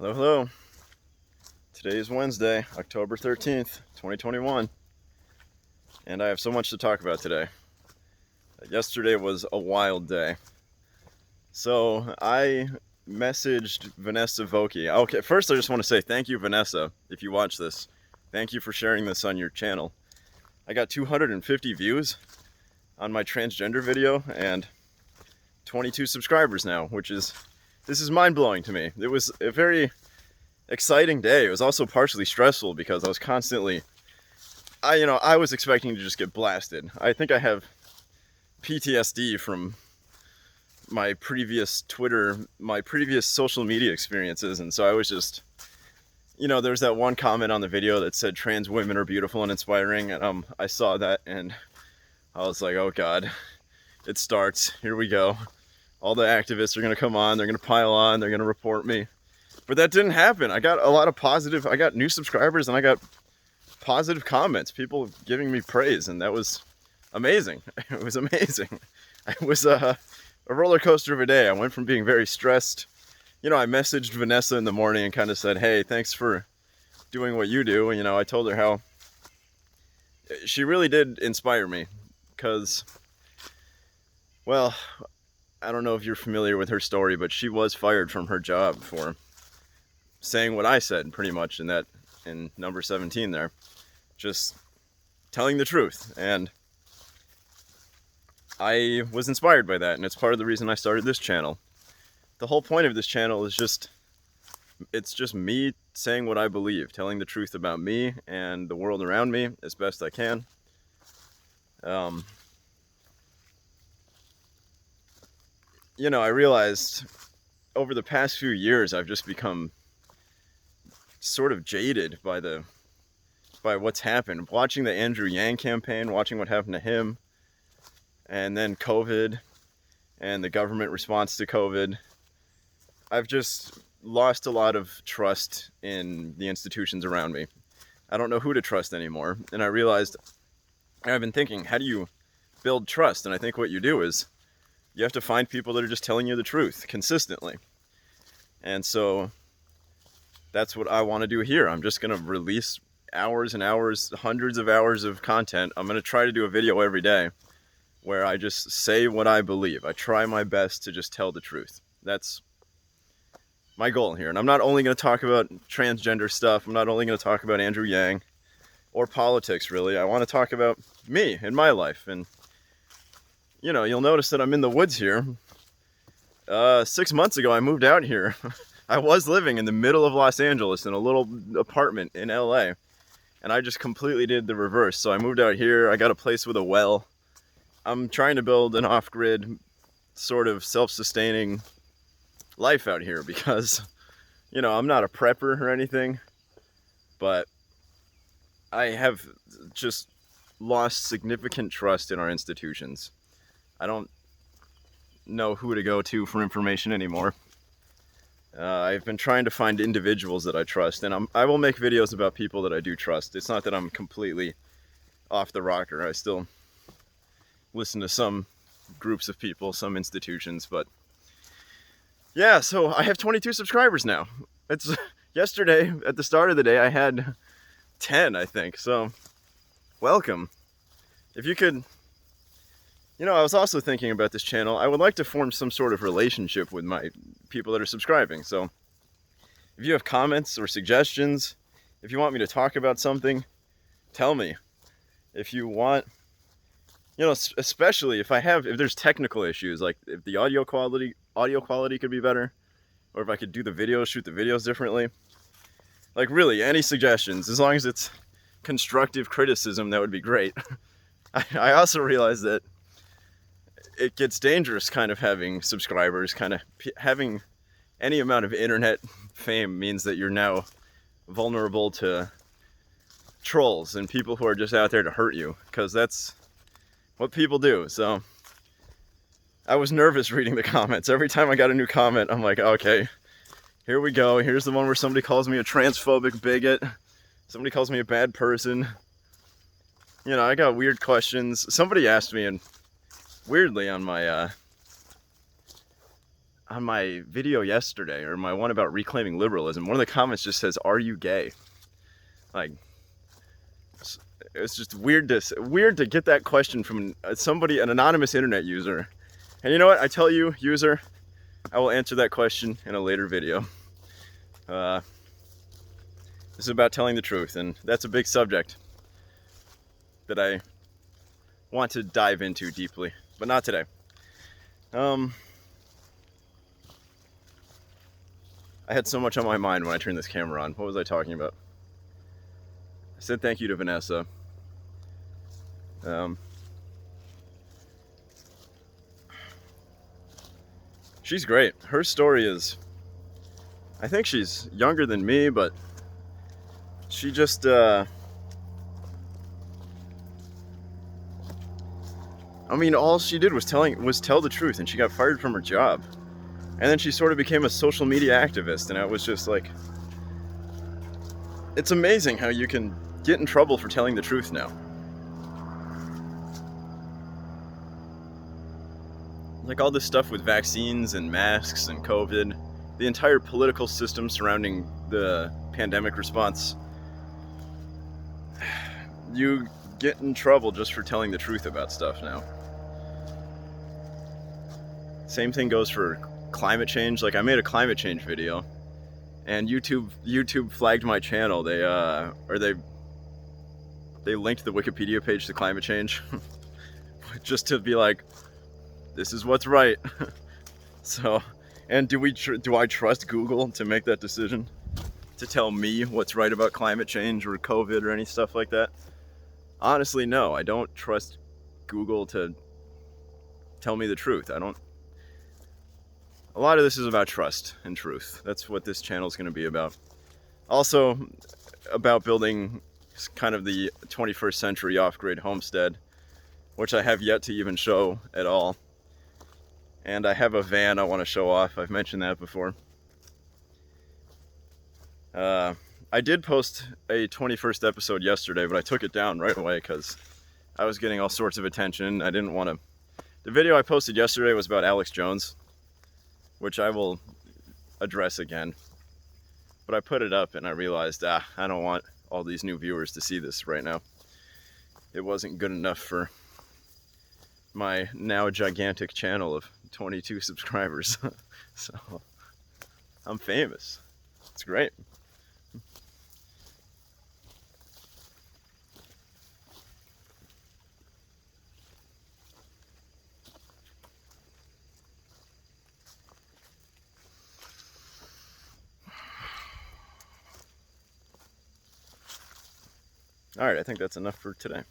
Hello, hello. Today is Wednesday, October 13th, 2021, and I have so much to talk about today. Yesterday was a wild day. So I messaged Vanessa Vokey. Okay, first I just want to say thank you, Vanessa, if you watch this. Thank you for sharing this on your channel. I got 250 views on my transgender video and 22 subscribers now, this is mind-blowing to me. It was a very exciting day. It was also partially stressful because I was constantly, I was expecting to just get blasted. I think I have PTSD from my previous social media experiences, and so I was just, there's that one comment on the video that said trans women are beautiful and inspiring, and I saw that and I was like, oh god, it starts, here we go. All the activists are gonna come on, they're gonna pile on, they're gonna report me. But that didn't happen. I got I got new subscribers and I got positive comments, people giving me praise, and that was amazing. It was amazing. It was a roller coaster of a day. I went from being very stressed. I messaged Vanessa in the morning and kind of said, hey, thanks for doing what you do. And, I told her how she really did inspire me because, well, I don't know if you're familiar with her story, but she was fired from her job for saying what I said pretty much in number 17 there, just telling the truth. And I was inspired by that, and it's part of the reason I started this channel. The whole point of this channel is it's just me saying what I believe, telling the truth about me and the world around me as best I can. I realized over the past few years I've just become sort of jaded by what's happened. Watching the Andrew Yang campaign, watching what happened to him, and then COVID and the government response to COVID, I've just lost a lot of trust in the institutions around me. I don't know who to trust anymore. And I realized, I've been thinking, how do you build trust? And I think what you do is you have to find people that are just telling you the truth consistently. And so that's what I want to do here. I'm just going to release hours and hours, hundreds of hours of content. I'm going to try to do a video every day where I just say what I believe. I try my best to just tell the truth. That's my goal here. And I'm not only going to talk about transgender stuff. I'm not only going to talk about Andrew Yang or politics, really. I want to talk about me and my life. And, you'll notice that I'm in the woods here. 6 months ago, I moved out here. I was living in the middle of Los Angeles in a little apartment in LA. And I just completely did the reverse. So I moved out here. I got a place with a well. I'm trying to build an off-grid, sort of self-sustaining life out here because, I'm not a prepper or anything, but I have just lost significant trust in our institutions. I don't know who to go to for information anymore. I've been trying to find individuals that I trust, and I will make videos about people that I do trust. It's not that I'm completely off the rocker. I still listen to some groups of people, some institutions, but yeah, so I have 22 subscribers now. It's yesterday at the start of the day I had 10, I think. So welcome. If you could, I was also thinking about this channel. I would like to form some sort of relationship with my people that are subscribing. So if you have comments or suggestions, if you want me to talk about something, tell me. If you want, especially if there's technical issues, like if the audio quality could be better, or if I could do the videos, shoot the videos differently. Like really, any suggestions, as long as it's constructive criticism, that would be great. I also realize that it gets dangerous kind of having subscribers, kind of having any amount of internet fame means that you're now vulnerable to trolls and people who are just out there to hurt you, because that's what people do. So I was nervous reading the comments. Every time I got a new comment, I'm like, okay, here we go. Here's the one where somebody calls me a transphobic bigot. Somebody calls me a bad person. I got weird questions. Somebody asked me, and weirdly on my on my video yesterday, or my one about reclaiming liberalism, one of the comments just says, "Are you gay?" Like, it's just weird to get that question from somebody, an anonymous internet user. And you know what? I tell you, user, I will answer that question in a later video. This is about telling the truth, and that's a big subject that I want to dive into deeply, but not today. I had so much on my mind when I turned this camera on. What was I talking about? I said thank you to Vanessa. She's great. Her story is, I think she's younger than me, but she just, I mean, all she did was tell the truth, and she got fired from her job. And then she sort of became a social media activist, and I was just like, it's amazing how you can get in trouble for telling the truth now. Like all this stuff with vaccines and masks and COVID, the entire political system surrounding the pandemic response, you get in trouble just for telling the truth about stuff now. Same thing goes for climate change. Like, I made a climate change video, and YouTube flagged my channel. They linked the Wikipedia page to climate change just to be like, this is what's right. So, and do I trust Google to make that decision, to tell me what's right about climate change or COVID or any stuff like that? Honestly, no. I don't trust Google to tell me the truth. A lot of this is about trust and truth. That's what this channel is going to be about. Also, about building kind of the 21st century off-grid homestead, which I have yet to even show at all. And I have a van I want to show off. I've mentioned that before. I did post a 21st episode yesterday, but I took it down right away because I was getting all sorts of attention. I didn't want to... The video I posted yesterday was about Alex Jones, which I will address again. But I put it up and I realized, I don't want all these new viewers to see this right now. It wasn't good enough for my now gigantic channel of 22 subscribers. So, I'm famous. It's great. All right, I think that's enough for today.